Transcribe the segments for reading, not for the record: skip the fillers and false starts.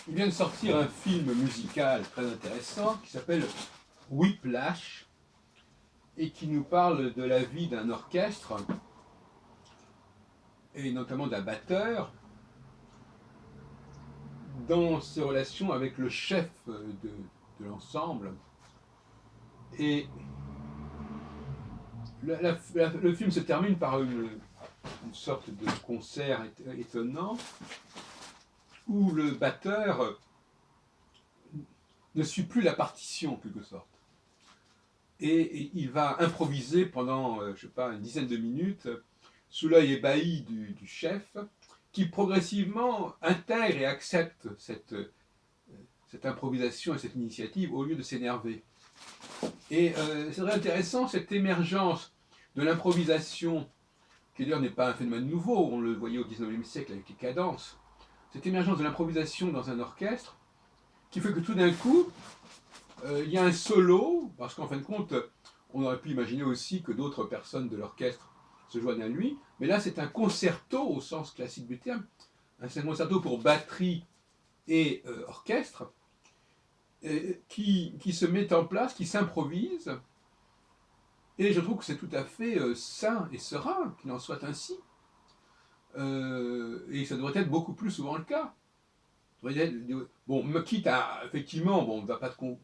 Il vient de sortir un film musical très intéressant qui s'appelle Whiplash et qui nous parle de la vie d'un orchestre et notamment d'un batteur dans ses relations avec le chef de l'ensemble. Et le film se termine par une sorte de concert étonnant où le batteur ne suit plus la partition en quelque sorte. Et il va improviser pendant, je sais pas, une dizaine de minutes sous l'œil ébahi du chef, qui progressivement intègre et accepte cette improvisation et cette initiative au lieu de s'énerver. Et c'est très intéressant cette émergence de l'improvisation, qui d'ailleurs n'est pas un phénomène nouveau, on le voyait au XIXe siècle avec les cadences, cette émergence de l'improvisation dans un orchestre, qui fait que tout d'un coup, il y a un solo, parce qu'en fin de compte, on aurait pu imaginer aussi que d'autres personnes de l'orchestre se joignent à lui, mais là c'est un concerto au sens classique du terme, c'est un concerto pour batterie et orchestre, qui se met en place, qui s'improvise, et je trouve que c'est tout à fait sain et serein qu'il en soit ainsi. Et ça devrait être beaucoup plus souvent le cas. Bon, quitte à, effectivement, bon, on ne va pas trop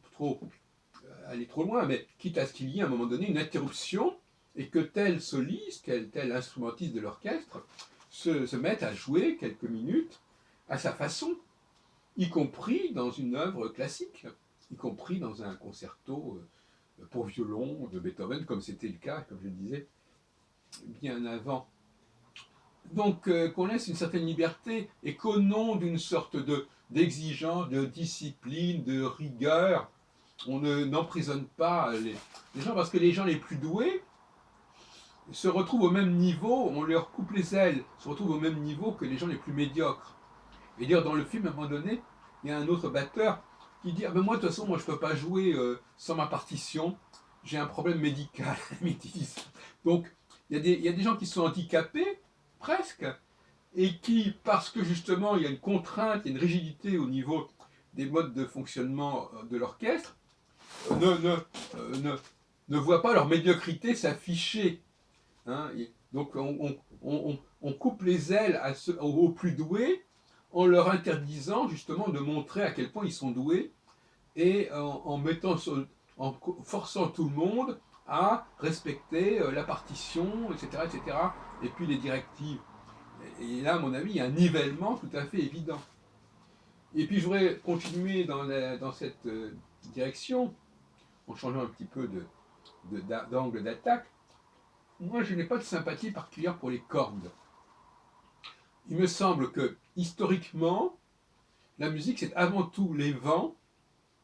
aller trop loin, mais quitte à ce qu'il y ait à un moment donné une interruption et que tel soliste, tel instrumentiste de l'orchestre se mette à jouer quelques minutes à sa façon, y compris dans une œuvre classique, y compris dans un concerto pour violon de Beethoven, comme c'était le cas, comme je le disais, bien avant. Donc qu'on laisse une certaine liberté et qu'au nom d'une sorte d'exigence, de discipline, de rigueur, on n'emprisonne pas les gens, parce que les gens les plus doués se retrouvent au même niveau, on leur coupe les ailes, se retrouvent au même niveau que les gens les plus médiocres. Et dire dans le film, à un moment donné, il y a un autre batteur qui dit ah ben moi de toute façon moi je peux pas jouer sans ma partition, j'ai un problème médical. Donc il y a des gens qui sont handicapés presque et qui, parce que justement il y a une contrainte, il y a une rigidité au niveau des modes de fonctionnement de l'orchestre, ne, ne, ne voient pas leur médiocrité s'afficher. Hein. Donc on coupe les ailes aux plus doués en leur interdisant justement de montrer à quel point ils sont doués et en forçant tout le monde à respecter la partition, etc., etc., et puis les directives. Et là, à mon avis, il y a un nivellement tout à fait évident. Et puis, je voudrais continuer dans cette direction, en changeant un petit peu d'angle d'attaque. Moi, je n'ai pas de sympathie particulière pour les cordes. Il me semble que, historiquement, la musique, c'est avant tout les vents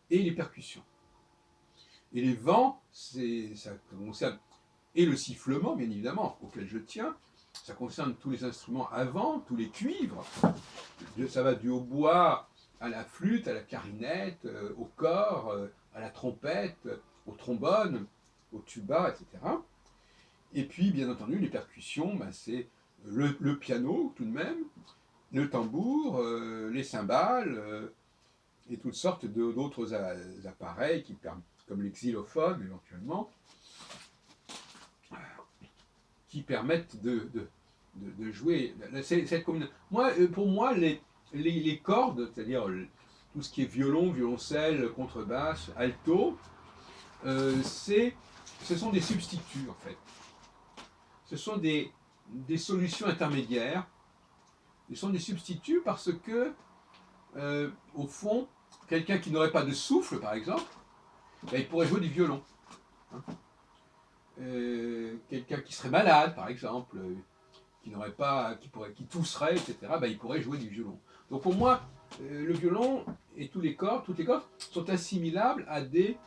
et les percussions. Et les vents, ça concerne et le sifflement, bien évidemment, auquel je tiens. Ça concerne tous les instruments à vent, tous les cuivres. Ça va du hautbois à la flûte, à la clarinette, au cor, à la trompette, au trombone, au tuba, etc. Et puis, bien entendu, les percussions, ben, c'est le piano tout de même, le tambour, les cymbales, et toutes sortes d'autres appareils comme les xylophones éventuellement, qui permettent de jouer. Pour moi, les cordes, c'est-à-dire tout ce qui est violon, violoncelle, contrebasse, alto, ce sont des substituts en fait. Ce sont des solutions intermédiaires. Ce sont des substituts parce que, au fond, quelqu'un qui n'aurait pas de souffle, par exemple, ben, il pourrait jouer du violon. Hein. Quelqu'un qui serait malade, par exemple, qui tousserait, etc., ben, il pourrait jouer du violon. Donc pour moi, le violon et toutes les cordes sont assimilables à des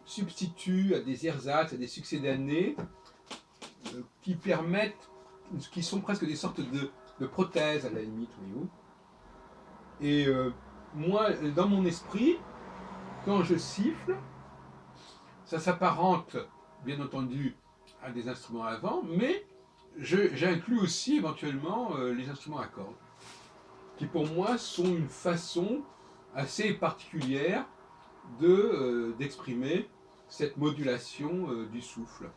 substituts, à des ersatz, à des succédanés qui sont presque des sortes de prothèses à la limite, voyez-vous. Et moi, dans mon esprit, quand je siffle, ça s'apparente, bien entendu, à des instruments à vent, mais j'inclus aussi éventuellement les instruments à cordes, qui pour moi sont une façon assez particulière d'exprimer cette modulation du souffle,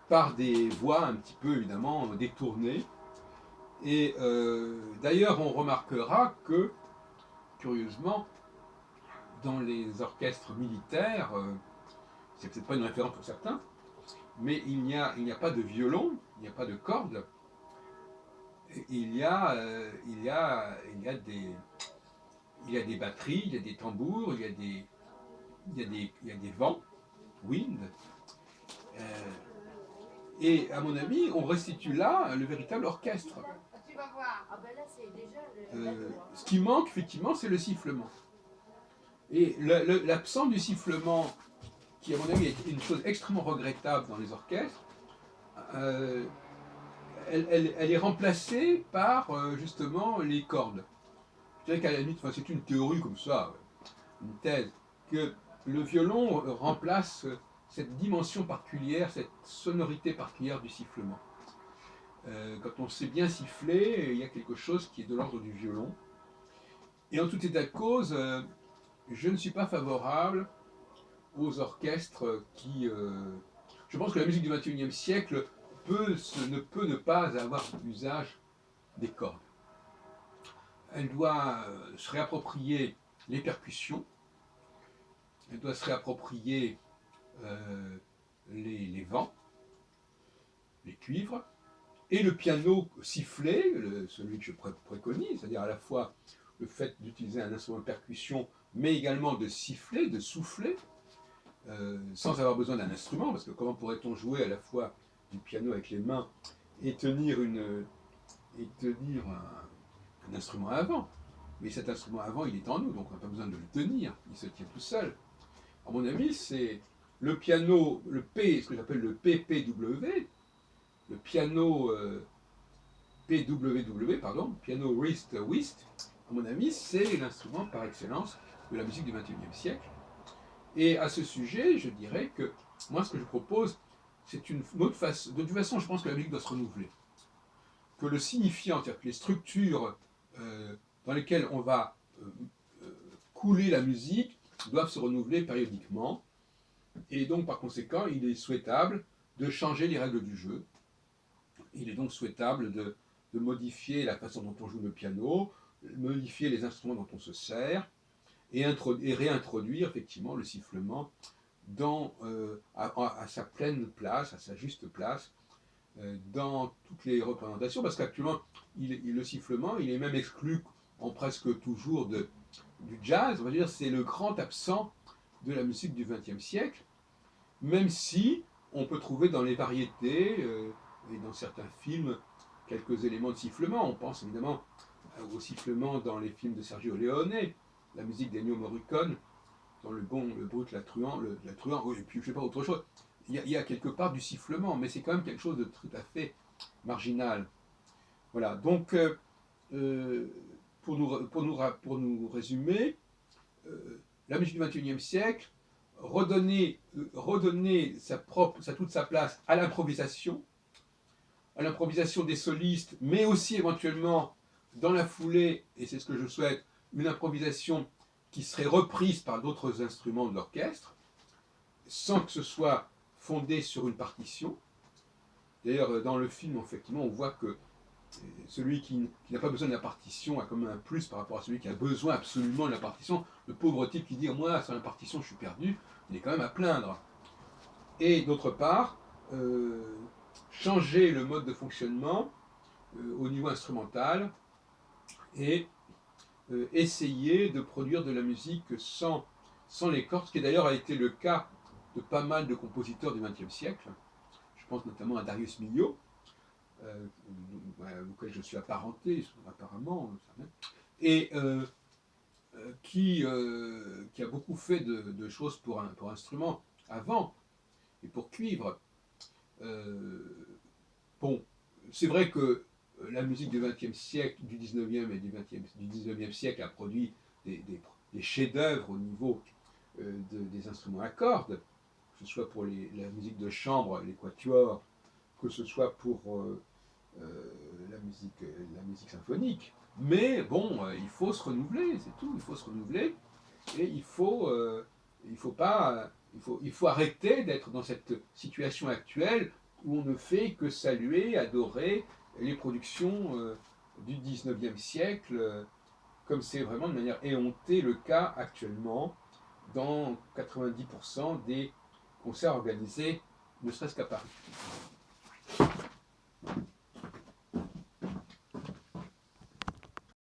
par des voix un petit peu évidemment détournées. Et d'ailleurs, on remarquera que, curieusement, dans les orchestres militaires, c'est peut-être pas une référence pour certains, mais il n'y a pas de violon, il n'y a pas de cordes, il y a des batteries, il y a des tambours, il y a des vents, wind, euh, et à mon avis, on restitue là le véritable orchestre. Tu vas voir. Ah ben là, c'est déjà le Ce qui manque effectivement, c'est le sifflement. Et l'absence du sifflement, qui à mon avis est une chose extrêmement regrettable dans les orchestres, euh, elle est remplacée par justement les cordes. Je dirais qu'à la limite, enfin, c'est une théorie comme ça, une thèse, que le violon remplace cette dimension particulière, cette sonorité particulière du sifflement. Quand on sait bien siffler, il y a quelque chose qui est de l'ordre du violon. Et en tout état de cause, je ne suis pas favorable aux orchestres qui... je pense que la musique du XXIe siècle ne peut ne pas avoir l'usage des cordes. Elle doit se réapproprier les percussions, elle doit se réapproprier les vents, les cuivres, et le piano sifflé, celui que je préconise, c'est-à-dire à la fois le fait d'utiliser un instrument de percussion, mais également de siffler, de souffler, sans avoir besoin d'un instrument, parce que comment pourrait-on jouer à la fois du piano avec les mains et tenir, un instrument à vent? Mais cet instrument à vent, il est en nous, donc on n'a pas besoin de le tenir, il se tient tout seul. À mon avis, c'est le piano, ce que j'appelle le PPW, le piano PWW, pardon, piano wrist whist, à mon avis, c'est l'instrument par excellence de la musique du XXIe siècle. Et à ce sujet, je dirais que moi, ce que je propose, c'est une autre façon. De toute façon, je pense que la musique doit se renouveler. Que le signifiant, c'est-à-dire que les structures dans lesquelles on va couler la musique, doivent se renouveler périodiquement. Et donc, par conséquent, il est souhaitable de changer les règles du jeu. Il est donc souhaitable de modifier la façon dont on joue le piano, modifier les instruments dont on se sert, et réintroduire effectivement le sifflement à sa pleine place, à sa juste place, dans toutes les représentations, parce qu'actuellement, le sifflement, il est même exclu en presque toujours du jazz. On va dire c'est le grand absent de la musique du XXe siècle, même si on peut trouver dans les variétés et dans certains films quelques éléments de sifflement. On pense évidemment au sifflement dans les films de Sergio Leone, la musique d'Ennio Morricone, dans Le Bon, le Brut, la Truand, et puis je sais pas autre chose. Il y a quelque part du sifflement, mais c'est quand même quelque chose de tout à fait marginal. Voilà, donc euh, pour nous résumer, la musique du XXIe siècle, redonner toute sa place à l'improvisation des solistes, mais aussi éventuellement dans la foulée, et c'est ce que je souhaite, une improvisation qui serait reprise par d'autres instruments de l'orchestre, sans que ce soit fondé sur une partition. D'ailleurs, dans le film, effectivement, on voit que celui qui n'a pas besoin de la partition a comme un plus par rapport à celui qui a besoin absolument de la partition. Le pauvre type qui dit moi, sans la partition, je suis perdu, il est quand même à plaindre. Et d'autre part, changer le mode de fonctionnement au niveau instrumental et essayer de produire de la musique sans les cordes, ce qui d'ailleurs a été le cas de pas mal de compositeurs du XXe siècle. Je pense notamment à Darius Milhaud, auquel je suis apparenté, apparemment, et qui a beaucoup fait de choses pour instruments avant et pour cuivre. Bon, c'est vrai que la musique du XXe siècle, du XIXe et du XIXe siècle a produit des chefs-d'œuvre au niveau des instruments à cordes. ce soit pour la musique de chambre, les quatuors, que ce soit pour la musique symphonique. Mais bon, il faut se renouveler, c'est tout, il faut se renouveler. Et il faut pas, il faut arrêter d'être dans cette situation actuelle où on ne fait que saluer, adorer les productions du 19e siècle, comme c'est vraiment de manière éhontée le cas actuellement dans 90% des concerts organisés, ne serait-ce qu'à Paris.